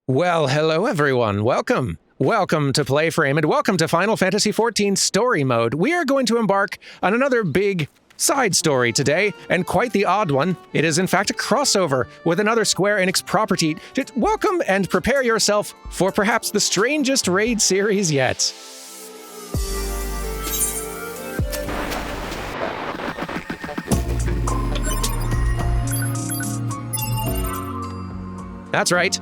Well, hello everyone. Welcome. Welcome to PlayFrame and welcome to Final Fantasy XIV Story Mode. We are going to embark on another big side story today, and quite the odd one. It is in fact a crossover with another Square Enix property. Just welcome and prepare yourself for perhaps the strangest raid series yet. That's right.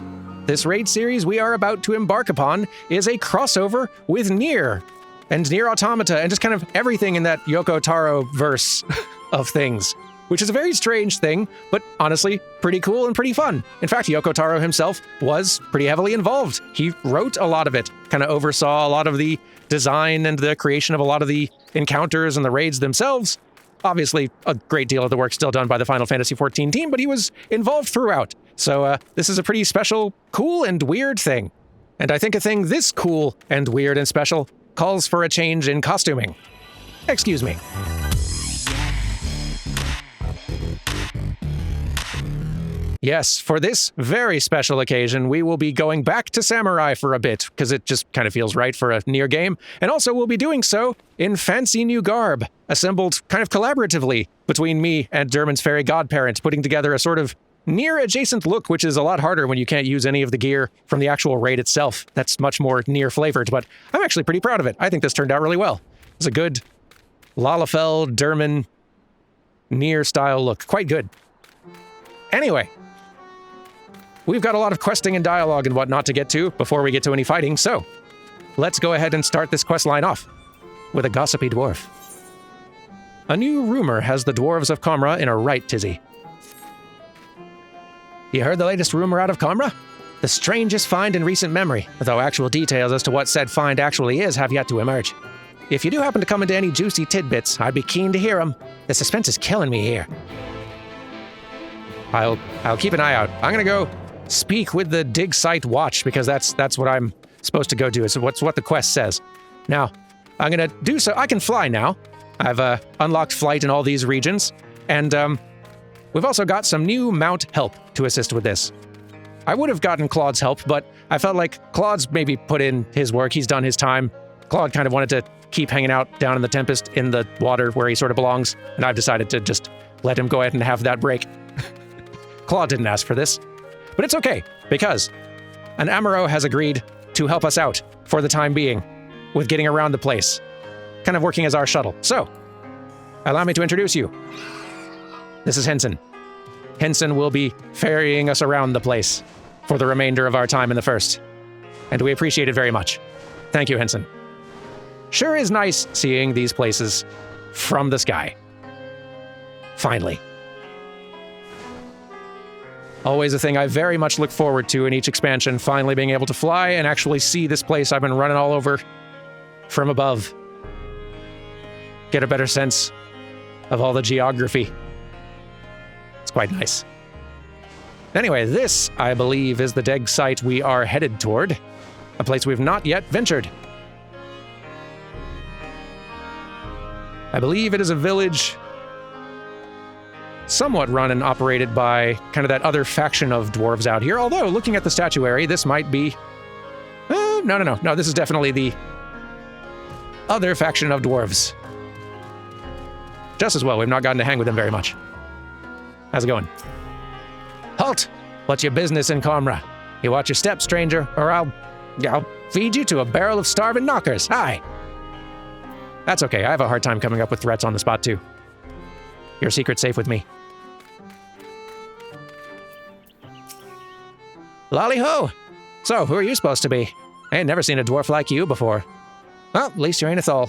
This raid series we are about to embark upon is a crossover with Nier and Nier Automata and just kind of everything in that Yoko Taro verse of things, which is a very strange thing, but honestly pretty cool and pretty fun. In fact, Yoko Taro himself was pretty heavily involved. He wrote a lot of it, kind of oversaw a lot of the design and the creation of a lot of the encounters and the raids themselves. Obviously, a great deal of the work still done by the Final Fantasy XIV team, but he was involved throughout. So this is a pretty special, cool, and weird thing. And I think a thing this cool and weird and special calls for a change in costuming. Excuse me. Yes, for this very special occasion, we will be going back to Samurai for a bit, because it just kind of feels right for a Nier game. And also we'll be doing so in fancy new garb, assembled kind of collaboratively between me and Dermon's fairy godparent, putting together a sort of Nier-adjacent look, which is a lot harder when you can't use any of the gear from the actual raid itself. That's much more Nier-flavored, but I'm actually pretty proud of it. I think this turned out really well. It's a good Lalafell, Dermon, Nier-style look. Quite good. Anyway, we've got a lot of questing and dialogue and whatnot to get to before we get to any fighting, so let's go ahead and start this quest line off with a gossipy dwarf. A new rumor has the dwarves of Komra in a right tizzy. You heard the latest rumor out of Komra? The strangest find in recent memory, though actual details as to what said find actually is have yet to emerge. If you do happen to come into any juicy tidbits, I'd be keen to hear them. The suspense is killing me here. I'll keep an eye out. I'm gonna go speak with the dig site watch because that's what I'm supposed to go do. It's what the quest says. Now, I'm gonna do so. I can fly now. I've unlocked flight in all these regions, and we've also got some new mount help to assist with this. I would have gotten Claude's help, but I felt like Claude's maybe put in his work. He's done his time. Claude kind of wanted to keep hanging out down in the Tempest in the water where he sort of belongs, and I've decided to just let him go ahead and have that break. Claude didn't ask for this, but it's okay, because an Amaro has agreed to help us out for the time being with getting around the place, kind of working as our shuttle. So, allow me to introduce you. This is Henson. Henson will be ferrying us around the place for the remainder of our time in the first, and we appreciate it very much. Thank you, Henson. Sure is nice seeing these places from the sky. Finally. Always a thing I very much look forward to in each expansion, finally being able to fly and actually see this place I've been running all over from above. Get a better sense of all the geography. It's quite nice. Anyway, this, I believe, is the dig site we are headed toward, a place we've not yet ventured. I believe it is a village somewhat run and operated by kind of that other faction of dwarves out here, although looking at the statuary, this might be... No, this is definitely the other faction of dwarves. Just as well, we've not gotten to hang with them very much. How's it going? Halt! What's your business in Komra? You watch your step, stranger, or I'll feed you to a barrel of starving knockers. Hi! That's okay, I have a hard time coming up with threats on the spot, too. Your secret's safe with me. Lolly-ho! So, who are you supposed to be? I ain't never seen a dwarf like you before. Well, at least you ain't a Thal.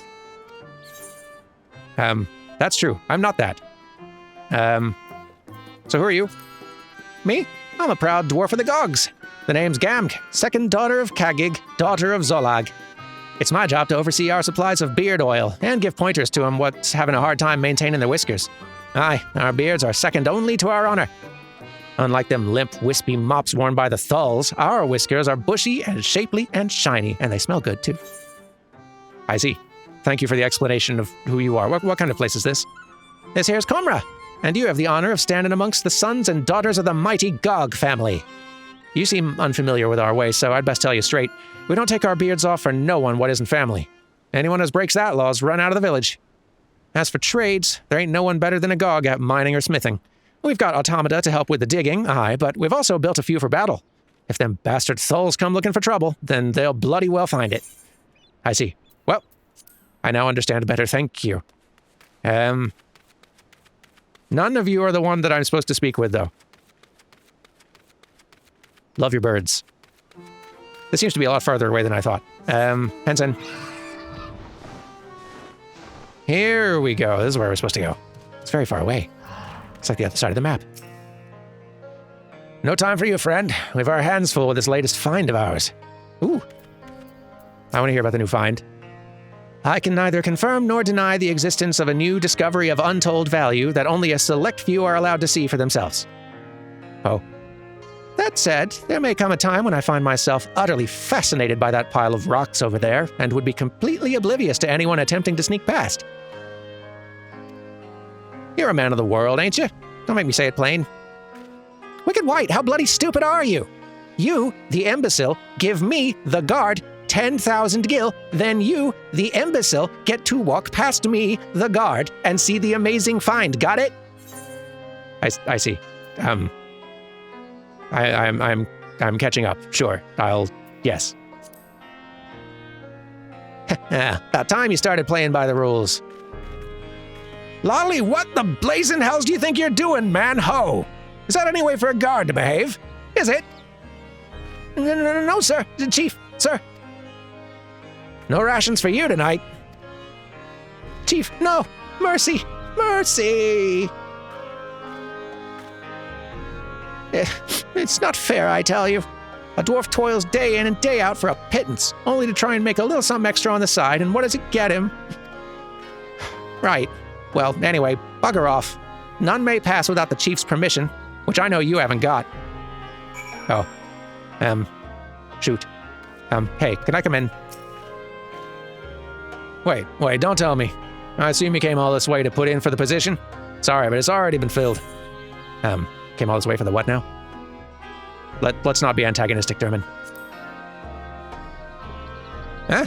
That's true. I'm not that. So who are you? Me? I'm a proud dwarf of the Gogs. The name's Gamg, second daughter of Kagig, daughter of Zolag. It's my job to oversee our supplies of beard oil and give pointers to them what's having a hard time maintaining their whiskers. Aye, our beards are second only to our honor. Unlike them limp, wispy mops worn by the Thals, our whiskers are bushy and shapely and shiny, and they smell good too. I see. Thank you for the explanation of who you are. What kind of place is this? This here's Komra, and you have the honor of standing amongst the sons and daughters of the mighty Gog family. You seem unfamiliar with our ways, so I'd best tell you straight. We don't take our beards off for no one what isn't family. Anyone who breaks that law is run out of the village. As for trades, there ain't no one better than a Gog at mining or smithing. We've got automata to help with the digging, aye, but we've also built a few for battle. If them bastard Thulls come looking for trouble, then they'll bloody well find it. I see. Well, I now understand better, thank you. None of you are the one that I'm supposed to speak with, though. Love your birds. This seems to be a lot farther away than I thought. Henson. Here we go. This is where we're supposed to go. It's very far away. It's like the other side of the map. No time for you, friend. We've our hands full with this latest find of ours. Ooh. I want to hear about the new find. I can neither confirm nor deny the existence of a new discovery of untold value that only a select few are allowed to see for themselves. Oh. That said, there may come a time when I find myself utterly fascinated by that pile of rocks over there and would be completely oblivious to anyone attempting to sneak past. You're a man of the world, ain't you? Don't make me say it plain. Wicked White, how bloody stupid are you? You, the imbecile, give me, the guard, 10,000 gil, then you, the imbecile, get to walk past me, the guard, and see the amazing find. Got it? I see. I'm catching up. Sure. Yes. About time you started playing by the rules. Lolly, what the blazing hells do you think you're doing, man? Ho! Is that any way for a guard to behave? Is it? No, sir. Chief, sir. No rations for you tonight. Chief, no. Mercy. Mercy. It's not fair, I tell you. A dwarf toils day in and day out for a pittance, only to try and make a little something extra on the side, and what does it get him? Right. Well, anyway, bugger off. None may pass without the chief's permission, which I know you haven't got. Oh. Shoot. Hey, can I come in? Wait, don't tell me. I assume you came all this way to put in for the position? Sorry, but it's already been filled. Came all this way for the what now? Let's not be antagonistic, Derman. Huh?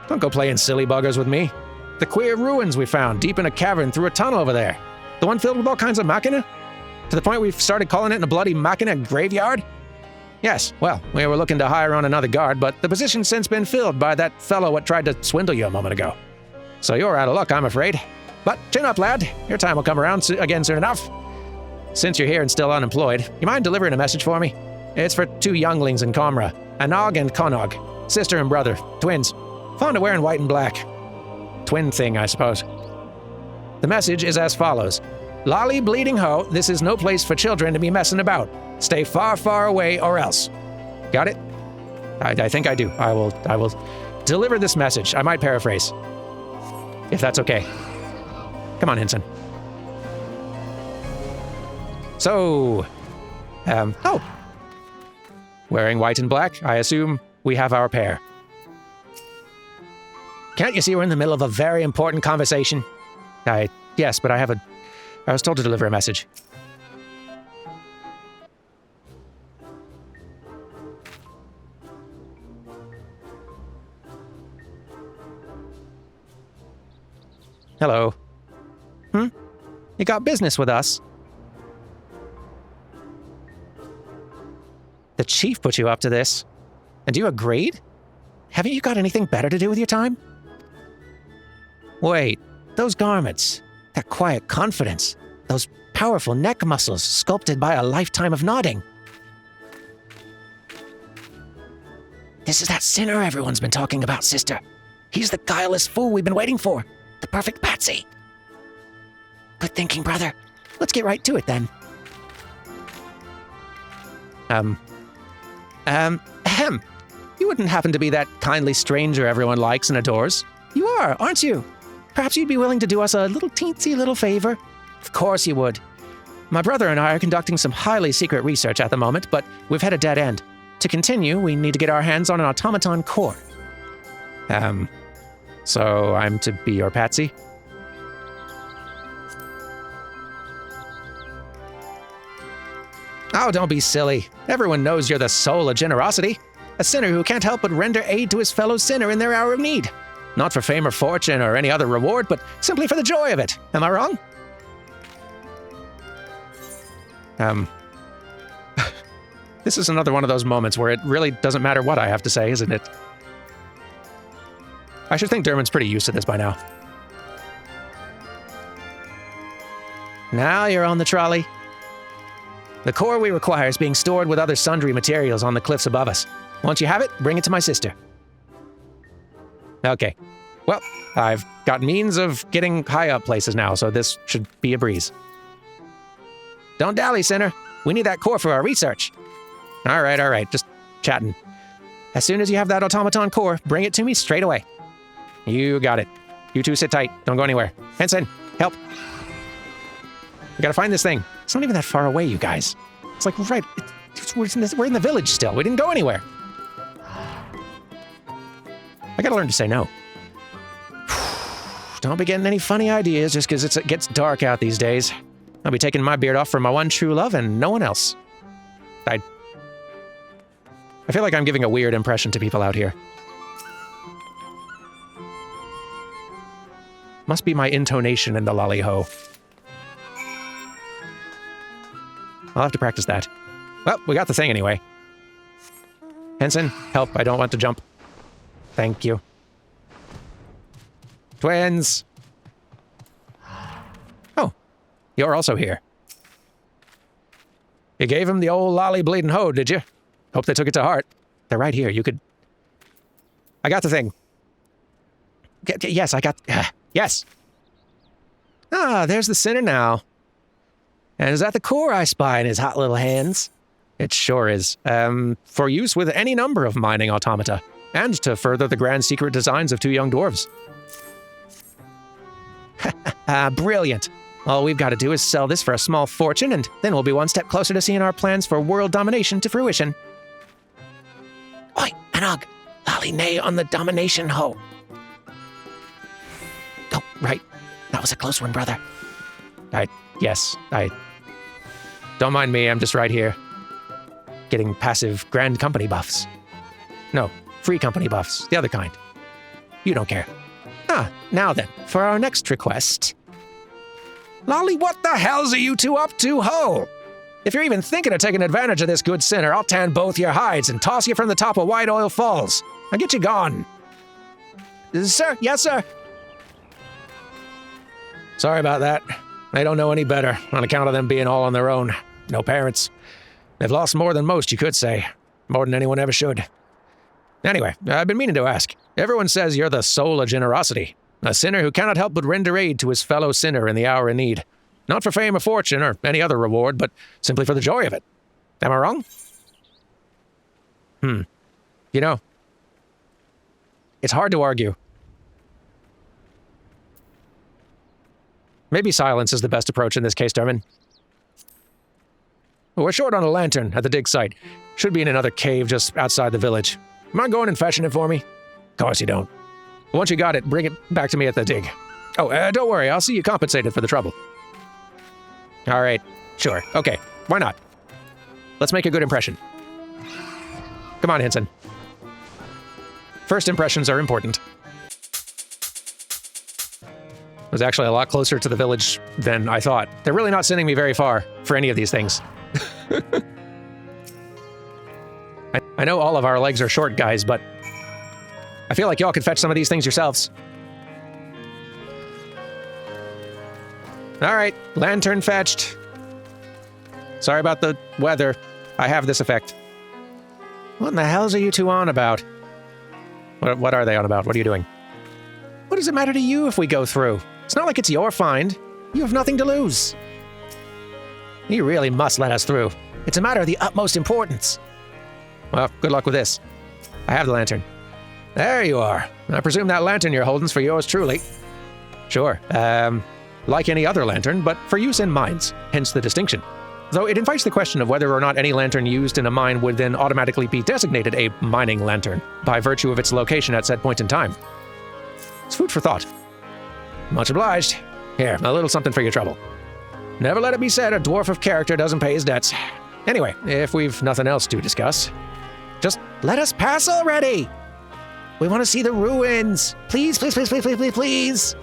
Don't go playing silly buggers with me. The queer ruins we found deep in a cavern through a tunnel over there. The one filled with all kinds of machina? To the point we've started calling it a bloody machina graveyard? Yes, well, we were looking to hire on another guard, but the position's since been filled by that fellow what tried to swindle you a moment ago. So you're out of luck, I'm afraid. But chin up, lad. Your time will come around again soon enough. Since you're here and still unemployed, you mind delivering a message for me? It's for two younglings in Komra, Anog and Konog, sister and brother, twins, fond of wearing white and black. Twin thing, I suppose. The message is as follows. Lolly bleeding ho, this is no place for children to be messing about. Stay far, far away or else. Got it? I think I do. I will deliver this message. I might paraphrase. If that's okay. Come on, Henson. So, oh. Wearing white and black, I assume we have our pair. Can't you see we're in the middle of a very important conversation? Yes, but I was told to deliver a message. Hello. You got business with us? The chief put you up to this, and you agreed? Haven't you got anything better to do with your time? Wait, those garments, that quiet confidence, those powerful neck muscles sculpted by a lifetime of nodding. This is that sinner everyone's been talking about, sister. He's the guileless fool we've been waiting for. The perfect patsy. Good thinking, brother. Let's get right to it, then. Ahem. You wouldn't happen to be that kindly stranger everyone likes and adores? You are, aren't you? Perhaps you'd be willing to do us a little teensy little favor? Of course you would. My brother and I are conducting some highly secret research at the moment, but we've hit a dead end. To continue, we need to get our hands on an automaton core. So I'm to be your patsy? Oh, don't be silly. Everyone knows you're the soul of generosity. A sinner who can't help but render aid to his fellow sinner in their hour of need. Not for fame or fortune or any other reward, but simply for the joy of it. Am I wrong? This is another one of those moments where it really doesn't matter what I have to say, isn't it? I should think Dermot's pretty used to this by now. Now you're on the trolley. The core we require is being stored with other sundry materials on the cliffs above us. Once you have it, bring it to my sister. Okay. Well, I've got means of getting high up places now, so this should be a breeze. Don't dally, sinner. We need that core for our research. All right. Just chatting. As soon as you have that automaton core, bring it to me straight away. You got it. You two sit tight. Don't go anywhere. Henson, help. We gotta find this thing. It's not even that far away, you guys. It's like, right, we're in the village still. We didn't go anywhere. I gotta learn to say no. Don't be getting any funny ideas just because it gets dark out these days. I'll be taking my beard off for my one true love and no one else. I feel like I'm giving a weird impression to people out here. Must be my intonation in the lolly-ho. I'll have to practice that. Well, we got the thing anyway. Henson, help. I don't want to jump. Thank you. Twins! Oh, you're also here. You gave him the old lolly bleeding hoe, did you? Hope they took it to heart. They're right here. You could... I got the thing. Yes, I got... yes! Ah, there's the sinner now. And is that the core I spy in his hot little hands? It sure is. For use with any number of mining automata, and to further the grand secret designs of two young dwarves. Brilliant. All we've got to do is sell this for a small fortune, and then we'll be one step closer to seeing our plans for world domination to fruition. Oi, Anog, lolly nay on the domination hoe. Oh, right. That was a close one, brother. Yes. Don't mind me, I'm just right here. Getting passive grand company buffs. No, free company buffs, the other kind. You don't care. Now then, for our next request. Lolly, what the hell's are you two up to, ho? If you're even thinking of taking advantage of this good sinner, I'll tan both your hides and toss you from the top of White Oil Falls. I'll get you gone. Sir, yes, sir. Sorry about that. They don't know any better, on account of them being all on their own. No parents. They've lost more than most, you could say. More than anyone ever should. Anyway, I've been meaning to ask. Everyone says you're the soul of generosity. A sinner who cannot help but render aid to his fellow sinner in the hour of need. Not for fame or fortune or any other reward, but simply for the joy of it. Am I wrong? You know, it's hard to argue. Maybe silence is the best approach in this case, Dermin. We're short on a lantern at the dig site. Should be in another cave just outside the village. Mind going and fetching it for me? Of course you don't. Once you got it, bring it back to me at the dig. Oh, don't worry, I'll see you compensated for the trouble. All right, sure, okay, why not? Let's make a good impression. Come on, Henson. First impressions are important. It was actually a lot closer to the village than I thought. They're really not sending me very far for any of these things. I know all of our legs are short, guys, but I feel like y'all could fetch some of these things yourselves. All right, lantern fetched. Sorry about the weather. I have this effect. What in the hells are you two on about? What are they on about? What are you doing? What does it matter to you if we go through? It's not like it's your find. You have nothing to lose. You really must let us through. It's a matter of the utmost importance. Well, good luck with this. I have the lantern. There you are. I presume that lantern you're holding's for yours truly. Sure. Like any other lantern, but for use in mines, hence the distinction. Though it invites the question of whether or not any lantern used in a mine would then automatically be designated a mining lantern, by virtue of its location at said point in time. It's food for thought. Much obliged. Here, a little something for your trouble. Never let it be said a dwarf of character doesn't pay his debts. Anyway, if we've nothing else to discuss, just let us pass already! We want to see the ruins! Please, please, please, please, please, please, please!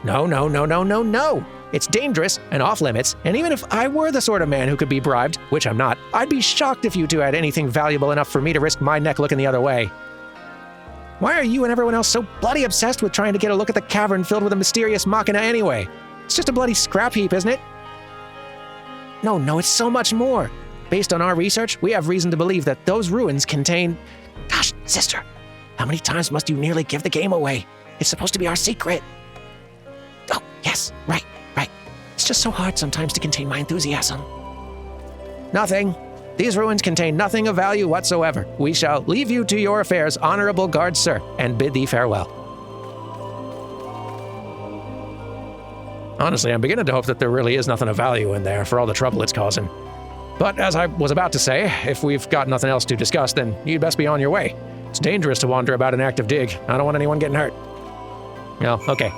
No, no, no, no, no, no! It's dangerous and off limits, and even if I were the sort of man who could be bribed, which I'm not, I'd be shocked if you two had anything valuable enough for me to risk my neck looking the other way. Why are you and everyone else so bloody obsessed with trying to get a look at the cavern filled with a mysterious machina anyway? It's just a bloody scrap heap, isn't it? No, no, it's so much more. Based on our research, we have reason to believe that those ruins contain... Gosh, sister, how many times must you nearly give the game away? It's supposed to be our secret. Oh, yes, right. It's just so hard sometimes to contain my enthusiasm. Nothing. These ruins contain nothing of value whatsoever. We shall leave you to your affairs, honorable guard sir, and bid thee farewell. Honestly, I'm beginning to hope that there really is nothing of value in there for all the trouble it's causing. But as I was about to say, if we've got nothing else to discuss, then you'd best be on your way. It's dangerous to wander about an active dig. I don't want anyone getting hurt. No, okay.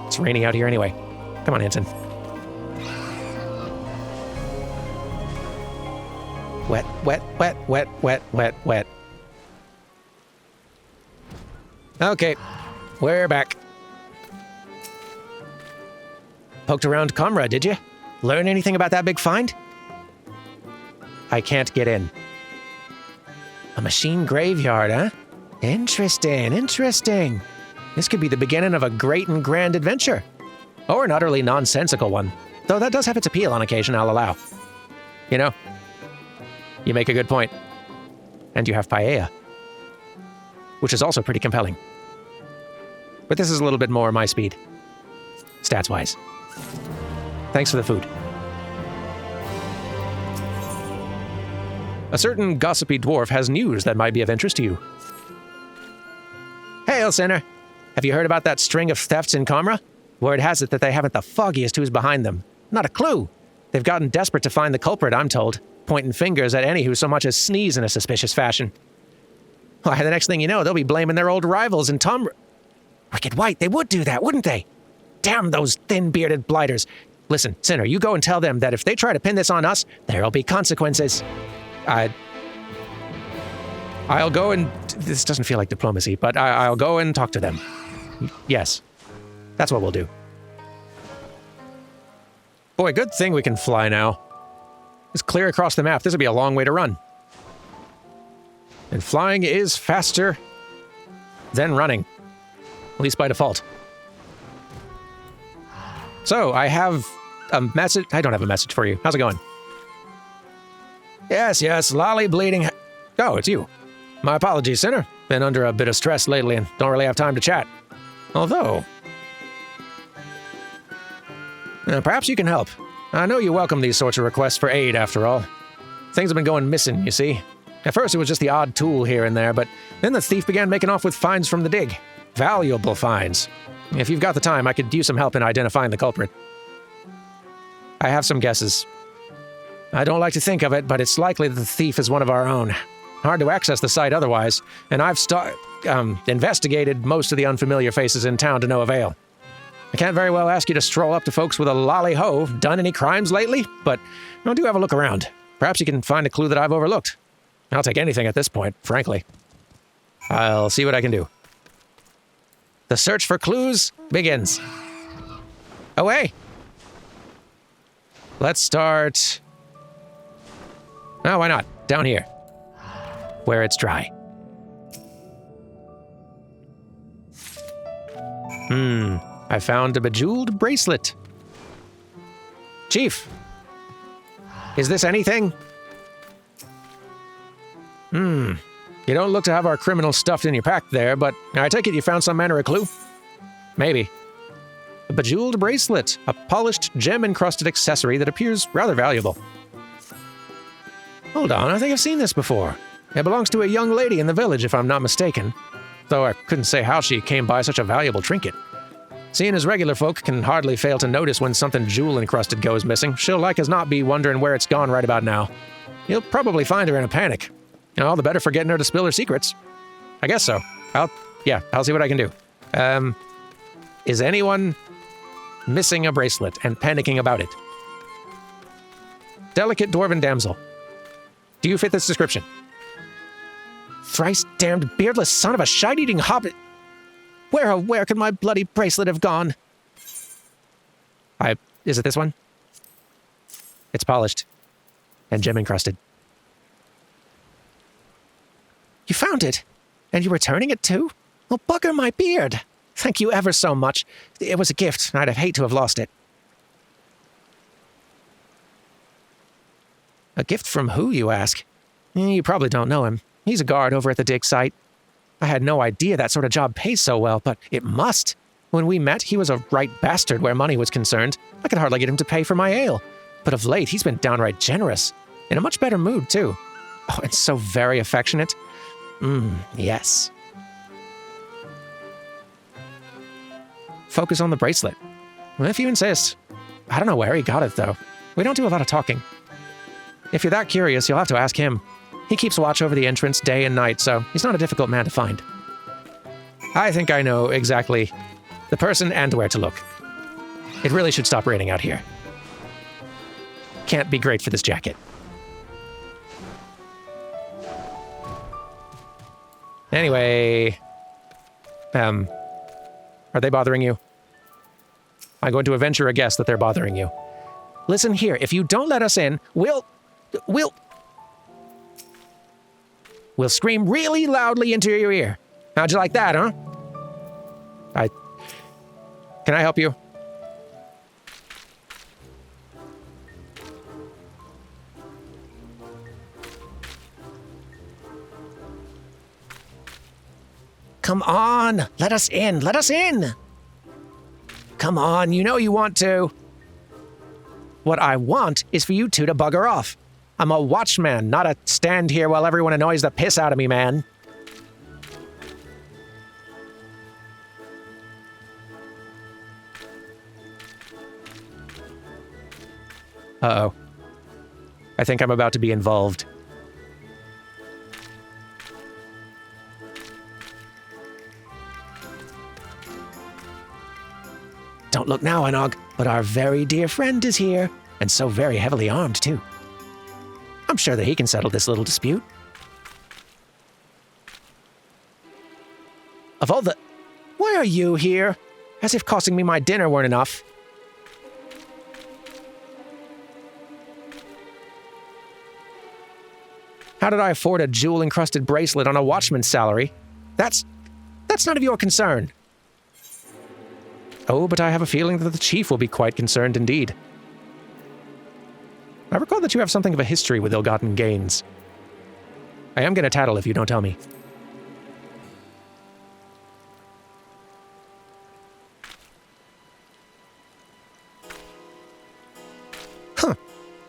It's raining out here anyway. Come on, Hinton. Wet, wet, wet, wet, wet, wet, wet. Okay, we're back. Poked around Komra, did you? Learn anything about that big find? I can't get in. A machine graveyard, huh? Interesting, interesting. This could be the beginning of a great and grand adventure. Or an utterly nonsensical one. Though that does have its appeal on occasion, I'll allow. You know? You make a good point. And you have paella. Which is also pretty compelling. But this is a little bit more my speed. Stats-wise. Thanks for the food. A certain gossipy dwarf has news that might be of interest to you. Hail, sinner! Have you heard about that string of thefts in Komra? Word has it that they haven't the foggiest who's behind them. Not a clue. They've gotten desperate to find the culprit, I'm told, pointing fingers at any who so much as sneeze in a suspicious fashion. Why, the next thing you know, they'll be blaming their old rivals in Wicked White, they would do that, wouldn't they? Damn those thin-bearded blighters. Listen, Sinner, you go and tell them that if they try to pin this on us, there'll be consequences. I'll go and... This doesn't feel like diplomacy, but I'll go and talk to them. Yes, that's what we'll do. Boy, good thing we can fly now. It's clear across the map. This will be a long way to run. And flying is faster than running. At least by default. So, I have a message... I don't have a message for you. How's it going? Yes, lolly bleeding... Oh, it's you. My apologies, Sinner. Been under a bit of stress lately and don't really have time to chat. Although... perhaps you can help. I know you welcome these sorts of requests for aid, after all. Things have been going missing, you see. At first it was just the odd tool here and there, but then the thief began making off with finds from the dig. Valuable finds. If you've got the time, I could use some help in identifying the culprit. I have some guesses. I don't like to think of it, but it's likely that the thief is one of our own. Hard to access the site otherwise, and I've investigated most of the unfamiliar faces in town to no avail. I can't very well ask you to stroll up to folks with a lolly-ho. Done any crimes lately? But do have a look around. Perhaps you can find a clue that I've overlooked. I'll take anything at this point, frankly. I'll see what I can do. The search for clues begins. Away! Let's start... Oh, why not? Down here. Where it's dry. I found a bejeweled bracelet. Chief, is this anything? You don't look to have our criminals stuffed in your pack there, but I take it you found some manner of clue? Maybe. A bejeweled bracelet, a polished gem-encrusted accessory that appears rather valuable. Hold on, I think I've seen this before. It belongs to a young lady in the village, if I'm not mistaken. Though I couldn't say how she came by such a valuable trinket. Seeing as regular folk can hardly fail to notice when something jewel-encrusted goes missing, she'll like as not be wondering where it's gone right about now. You'll probably find her in a panic. All the better for getting her to spill her secrets. I guess so. I'll see what I can do. Is anyone missing a bracelet and panicking about it? delicate dwarven damsel. Do you fit this description? Thrice damned beardless son of a shite-eating hobbit. Where could my bloody bracelet have gone? Is it this one? It's polished and gem encrusted. You found it? And you're returning it too? Well, bugger my beard. Thank you ever so much. It was a gift. I'd have hated to have lost it. A gift from who, you ask? You probably don't know him. He's a guard over at the dig site. I had no idea that sort of job pays so well, but it must. When we met, he was a right bastard where money was concerned. I could hardly get him to pay for my ale. But of late, he's been downright generous. In a much better mood, too. Oh, and so very affectionate. Yes. Focus on the bracelet. Well, if you insist. I don't know where he got it, though. We don't do a lot of talking. If you're that curious, you'll have to ask him. He keeps watch over the entrance day and night, so he's not a difficult man to find. I think I know exactly the person and where to look. It really should stop raining out here. Can't be great for this jacket. Anyway, are they bothering you? I'm going to venture a guess that they're bothering you. Listen here, if you don't let us in, we'll scream really loudly into your ear. How'd you like that, huh? Can I help you? Come on, let us in, let us in! Come on, you know you want to. What I want is for you two to bugger off. I'm a watchman, not a stand here while everyone annoys the piss out of me, man. Uh-oh. I think I'm about to be involved. Don't look now, Anog, but our very dear friend is here, and so very heavily armed, too. I'm sure that he can settle this little dispute. Of all the... Why are you here? As if costing me my dinner weren't enough. How did I afford a jewel-encrusted bracelet on a watchman's salary? That's none of your concern. Oh, but I have a feeling that the chief will be quite concerned indeed. I recall that you have something of a history with ill-gotten gains. I am going to tattle if you don't tell me. Huh.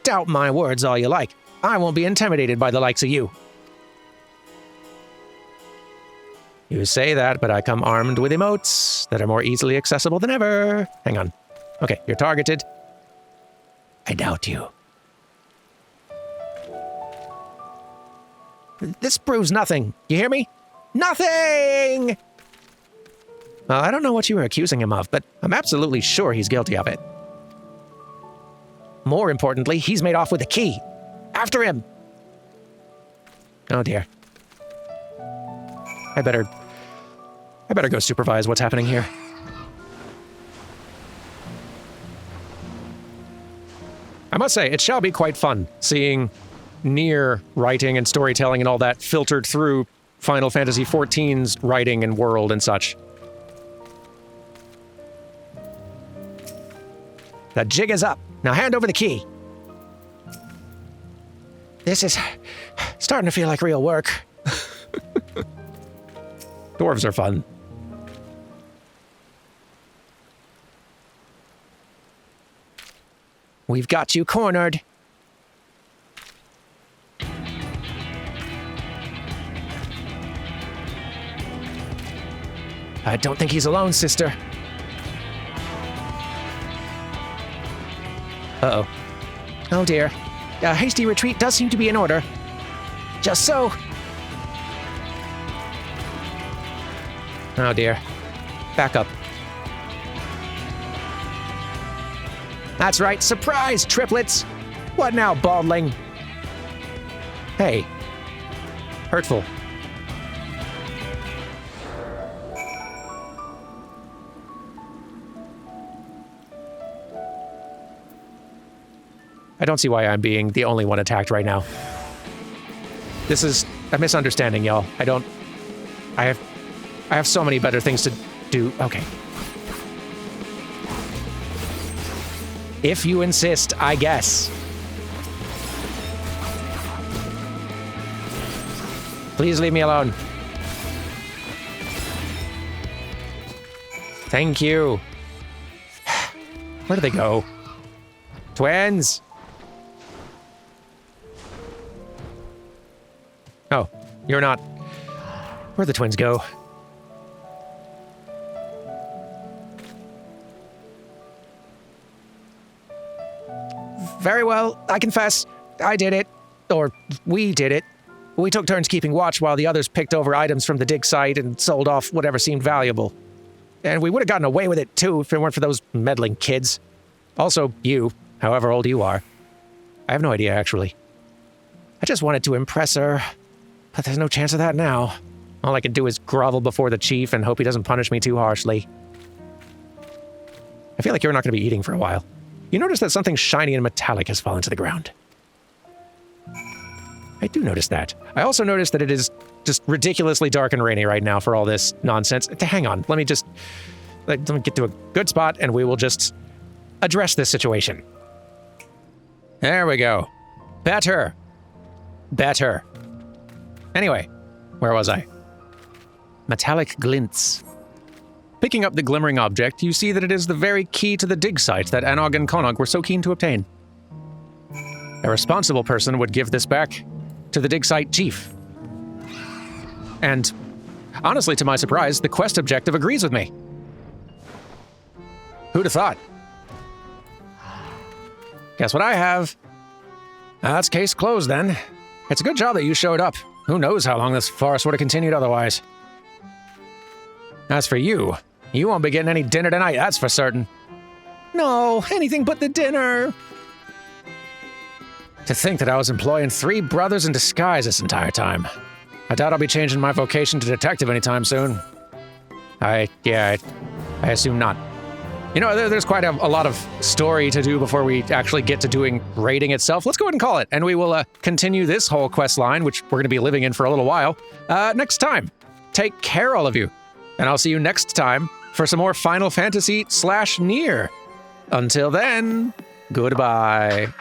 Doubt my words all you like. I won't be intimidated by the likes of you. You say that, but I come armed with emotes that are more easily accessible than ever. Hang on. Okay, you're targeted. I doubt you. This proves nothing. You hear me? Nothing! Well, I don't know what you were accusing him of, but I'm absolutely sure he's guilty of it. More importantly, he's made off with the key. After him! Oh dear. I better go supervise what's happening here. I must say, it shall be quite fun seeing Nier writing and storytelling and all that filtered through Final Fantasy XIV's writing and world and such. The jig is up. Now hand over the key. This is starting to feel like real work. Dwarves are fun. We've got you cornered. I don't think he's alone, sister. Uh-oh. Oh dear. A hasty retreat does seem to be in order. Just so. Oh dear. Back up. That's right, surprise, triplets! What now, baldling? Hey. Hurtful. I don't see why I'm being the only one attacked right now. This is a misunderstanding, y'all. I have so many better things to do. Okay. If you insist, I guess. Please leave me alone. Thank you. Where do they go? Twins! Oh, you're not. Where'd the twins go? Very well, I confess. I did it. Or we did it. We took turns keeping watch while the others picked over items from the dig site and sold off whatever seemed valuable. And we would have gotten away with it too if it weren't for those meddling kids. Also, you, however old you are. I have no idea, actually. I just wanted to impress her, but there's no chance of that now. All I can do is grovel before the chief and hope he doesn't punish me too harshly. I feel like you're not going to be eating for a while. You notice that something shiny and metallic has fallen to the ground. I do notice that. I also notice that it is just ridiculously dark and rainy right now for all this nonsense. Hang on, let me get to a good spot and we will just address this situation. There we go. Better. Better. Anyway, where was I? Metallic glints. Picking up the glimmering object, you see that it is the very key to the dig site that Anog and Konog were so keen to obtain. A responsible person would give this back to the dig site chief. And, honestly, to my surprise, the quest objective agrees with me. Who'd have thought? Guess what I have? That's case closed, then. It's a good job that you showed up. Who knows how long this forest would have continued otherwise. As for you, you won't be getting any dinner tonight, that's for certain. No, anything but the dinner. To think that I was employing 3 brothers in disguise this entire time. I doubt I'll be changing my vocation to detective anytime soon. I assume not. You know, there's quite a lot of story to do before we actually get to doing raiding itself. Let's go ahead and call it, and we will continue this whole quest line, which we're going to be living in for a little while, next time. Take care, all of you, and I'll see you next time for some more Final Fantasy / Nier. Until then, goodbye.